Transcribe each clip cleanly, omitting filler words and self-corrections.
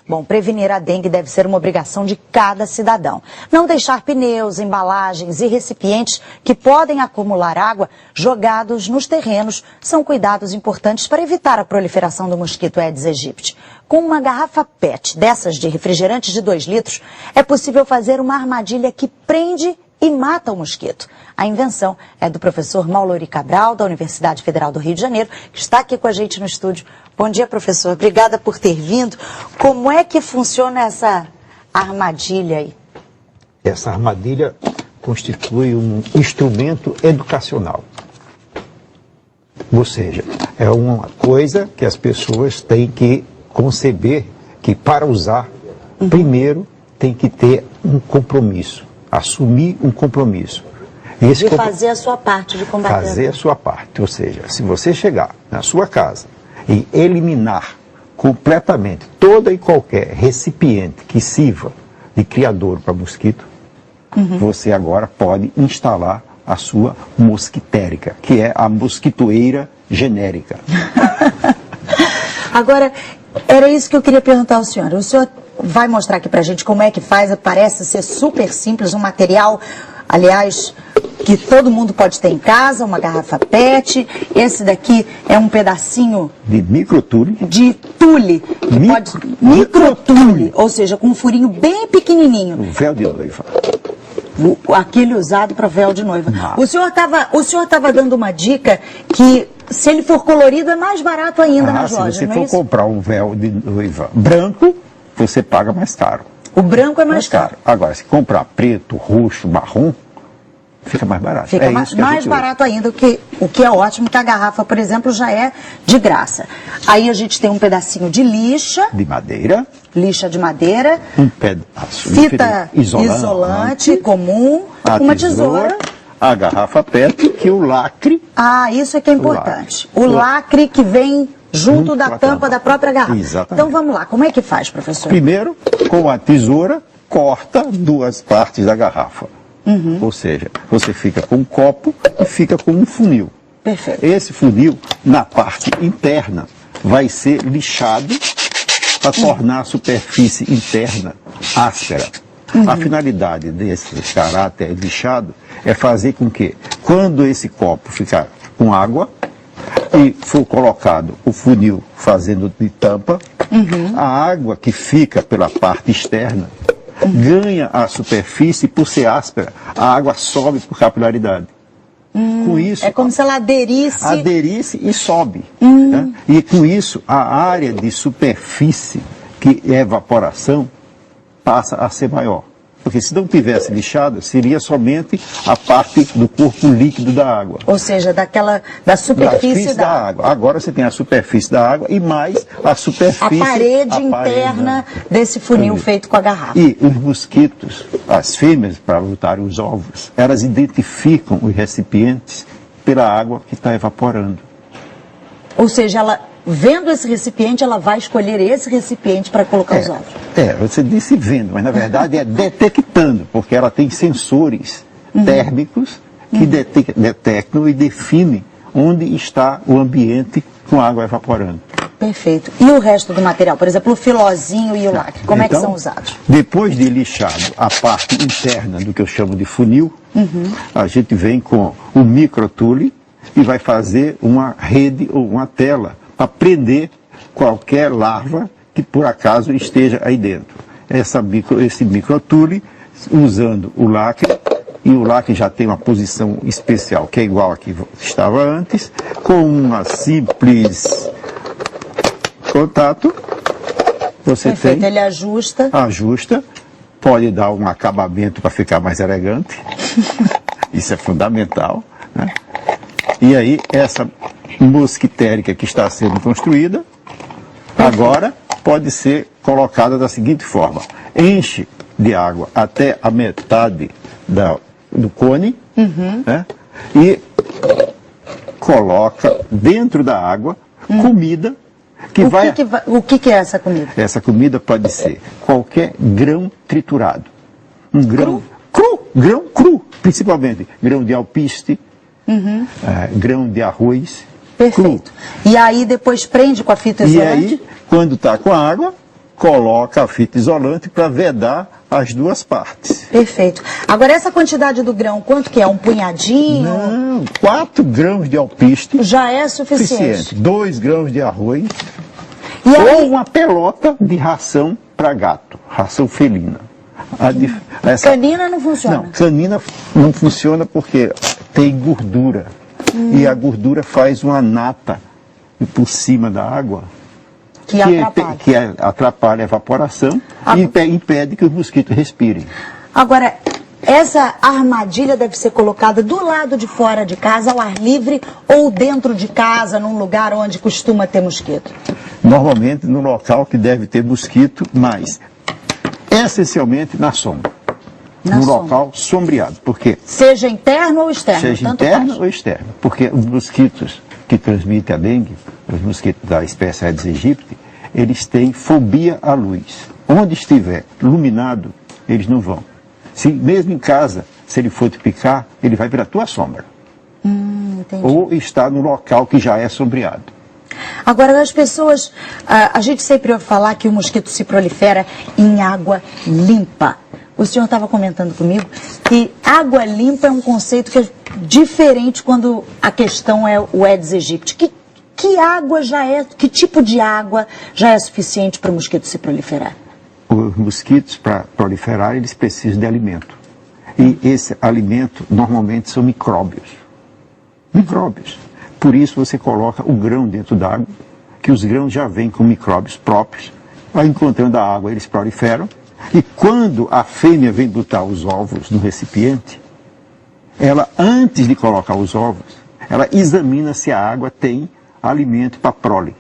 Bom, prevenir a dengue deve ser uma obrigação de cada cidadão. Não deixar pneus, embalagens e recipientes que podem acumular água jogados nos terrenos são cuidados importantes para evitar a proliferação do mosquito Aedes aegypti. Com uma garrafa PET, dessas de refrigerante de 2 litros, é possível fazer uma armadilha que prende e mata o mosquito. A invenção é do professor Maulori Cabral, da Universidade Federal do Rio de Janeiro, que está aqui com a gente no estúdio. Bom dia, professor. Obrigada por ter vindo. Como é que funciona essa armadilha aí? Essa armadilha constitui um instrumento educacional. Ou seja, é uma coisa que as pessoas têm que conceber que para usar, primeiro tem que ter um compromisso, assumir um compromisso. De fazer a sua parte, de combater. Fazer a sua parte, ou seja, se você chegar na sua casa e eliminar completamente toda e qualquer recipiente que sirva de criadouro para mosquito, você agora pode instalar a sua mosquitérica, que é a mosquitoeira genérica. Agora, era isso que eu queria perguntar ao senhor. O senhor vai mostrar aqui pra gente como é que faz, parece ser super simples, um material, aliás, que todo mundo pode ter em casa, uma garrafa PET. Esse daqui é um pedacinho de microtule. De tule. Microtule, ou seja, com um furinho bem pequenininho. O véu de noiva. Aquele usado para véu de noiva. O senhor estava dando uma dica que, se ele for colorido, é mais barato ainda nas lojas, se não você é isso? for comprar um véu de noiva branco, você paga mais caro. O branco é mais caro. Agora, se comprar preto, roxo, marrom, fica mais barato. Fica mais barato ainda, o que é ótimo, que a garrafa, por exemplo, já é de graça. Aí a gente tem um pedacinho de lixa. De madeira. Lixa de madeira. Um pedaço fita isolante comum. Uma tesoura. A garrafa PET e o lacre. Ah, isso é que é importante. O lacre que vem junto da tampa da própria garrafa. Exatamente. Então vamos lá, como é que faz, professor? Primeiro, com a tesoura, corta 2 partes da garrafa. Ou seja, você fica com um copo e fica com um funil. Perfeito. Esse funil, na parte interna, vai ser lixado para tornar a superfície interna áspera. A finalidade desse caráter lixado é fazer com que, quando esse copo ficar com água e for colocado o funil fazendo de tampa, a água que fica pela parte externa ganha a superfície, por ser áspera, a água sobe por capilaridade. Com isso, é como se ela aderisse. Aderisse e sobe. Né? E com isso, a área de superfície, que é evaporação, passa a ser maior. Porque se não tivesse lixado, seria somente a parte do corpo líquido da água. Ou seja, da superfície da água. Agora você tem a superfície da água e mais a superfície... A parede interna desse funil feito com a garrafa. E os mosquitos, as fêmeas, para lutarem os ovos, elas identificam os recipientes pela água que está evaporando. Ou seja, ela, vendo esse recipiente, ela vai escolher esse recipiente para colocar os ovos. Você disse vendo, mas na verdade é detectando, porque ela tem sensores térmicos que detectam e definem onde está o ambiente com a água evaporando. Perfeito. E o resto do material? Por exemplo, o filozinho e o lacre, como é que são usados? Depois de lixado a parte interna do que eu chamo de funil, a gente vem com o microtule e vai fazer uma rede ou uma tela para prender qualquer larva que por acaso esteja aí dentro. Esse microtule, usando o lacre, e o lacre já tem uma posição especial, que é igual a que estava antes, com uma simples contato, você Perfeito, tem... ele ajusta. Ajusta, pode dar um acabamento para ficar mais elegante, isso é fundamental, né? E aí, essa mosquitérica que está sendo construída, agora pode ser colocada da seguinte forma: enche de água até a metade do cone, né? E coloca dentro da água comida que O que é essa comida? Essa comida pode ser qualquer grão triturado. Um grão grão cru, principalmente grão de alpiste, grão de arroz. Perfeito. Cru. E aí depois prende com a fita isolante? E aí, quando está com a água, coloca a fita isolante para vedar as duas partes. Perfeito. Agora, essa quantidade do grão, quanto que é? Um punhadinho? Não, 4 grãos de alpiste Já é suficiente. 2 grãos de arroz E aí, ou uma pelota de ração para gato, ração felina. canina não funciona? Não, canina não funciona porque tem gordura. E a gordura faz uma nata por cima da água Que atrapalha. que atrapalha a evaporação e impede que os mosquitos respirem. Agora, essa armadilha deve ser colocada do lado de fora de casa, ao ar livre, ou dentro de casa, num lugar onde costuma ter mosquito? Normalmente no local que deve ter mosquito, mas essencialmente na sombra. Na no sombra. local sombreado. Porque Seja interno ou externo? seja tanto interno faz. ou externo. Porque os mosquitos que transmitem a dengue, os mosquitos da espécie Aedes aegypti, eles têm fobia à luz. Onde estiver iluminado, eles não vão. Se mesmo em casa, se ele for te picar, ele vai para a tua sombra. Entendi. Ou está no local que já é sombreado. Agora, as pessoas, a gente sempre ouve falar que o mosquito se prolifera em água limpa. O senhor estava comentando comigo que água limpa é um conceito que é diferente quando a questão é o Aedes aegypti. Que água já é, que tipo de água já é suficiente para o mosquito se proliferar? Os mosquitos, para proliferar, eles precisam de alimento. E esse alimento, normalmente, são micróbios. Micróbios. Por isso, você coloca o grão dentro da água, que os grãos já vêm com micróbios próprios. Vai encontrando a água, eles proliferam. E quando a fêmea vem botar os ovos no recipiente, ela, antes de colocar os ovos, ela examina se a água tem alimento para prole.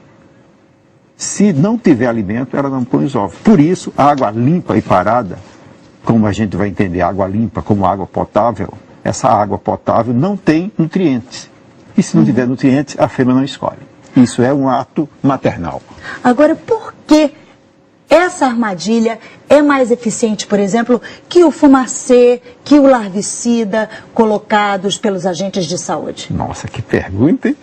Se não tiver alimento, ela não põe os ovos. Por isso, a água limpa e parada, como a gente vai entender água limpa como água potável, essa água potável não tem nutrientes. E se não tiver nutrientes, a fêmea não escolhe. Isso é um ato maternal. Agora, por que essa armadilha é mais eficiente, por exemplo, que o fumacê, que o larvicida colocados pelos agentes de saúde? Nossa, que pergunta, hein?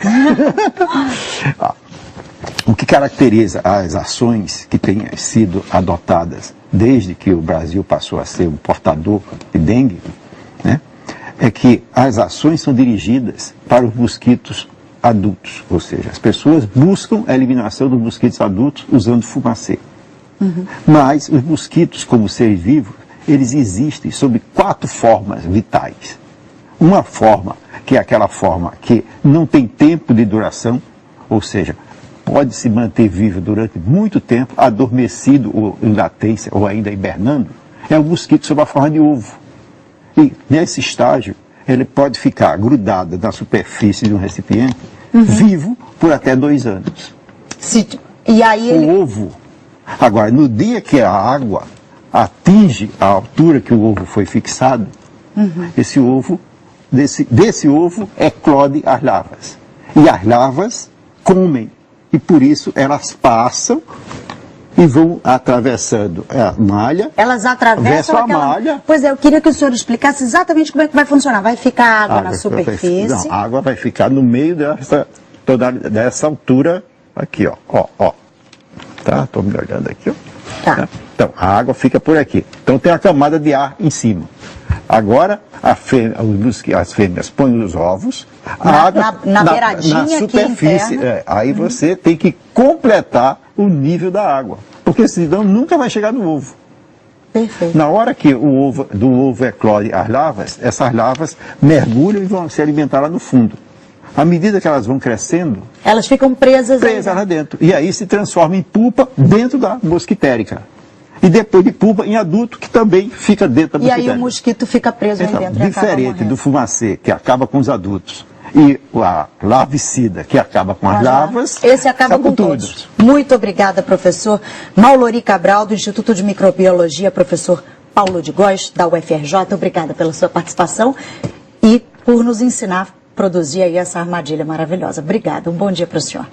O que caracteriza as ações que têm sido adotadas desde que o Brasil passou a ser um portador de dengue, né, é que as ações são dirigidas para os mosquitos adultos, ou seja, as pessoas buscam a eliminação dos mosquitos adultos usando fumacê. Mas os mosquitos, como seres vivos, eles existem sob 4 formas vitais. Uma forma, que é aquela forma que não tem tempo de duração, ou seja, pode se manter vivo durante muito tempo, adormecido ou em latência, ou ainda hibernando, é o mosquito sob a forma de ovo. E nesse estágio, ele pode ficar grudado na superfície de um recipiente, vivo por até 2 anos. E aí ele... O ovo. Agora, no dia que a água atinge a altura que o ovo foi fixado, esse ovo, desse ovo eclode as larvas. E as larvas comem. E por isso elas passam e vão atravessando a malha. Elas atravessam a malha. Pois é, eu queria que o senhor explicasse exatamente como é que vai funcionar. Vai ficar água na superfície? Não, a água vai ficar no meio dessa altura aqui, ó. Tá? Estou me olhando aqui, ó. Tá. Então, a água fica por aqui. Então tem a camada de ar em cima. Agora, as fêmeas põem os ovos, na beiradinha na superfície. Aqui aí você tem que completar o nível da água. Porque senão nunca vai chegar no ovo. Perfeito. Na hora que do ovo eclode as larvas, essas larvas mergulham e vão se alimentar lá no fundo. À medida que elas vão crescendo, elas ficam presas lá dentro. E aí se transforma em pupa dentro da mosquitérica. E depois de pupa em adulto, que também fica dentro da mosquitérica. E aí o mosquito fica preso aí dentro. Diferente do fumacê, que acaba com os adultos, e a larvicida, que acaba com as larvas, esse acaba com todos. Muito obrigada, professor Maulori Cabral, do Instituto de Microbiologia, professor Paulo de Góes, da UFRJ. Obrigada pela sua participação e por nos ensinar a produzir aí essa armadilha maravilhosa. Obrigada, um bom dia para o senhor.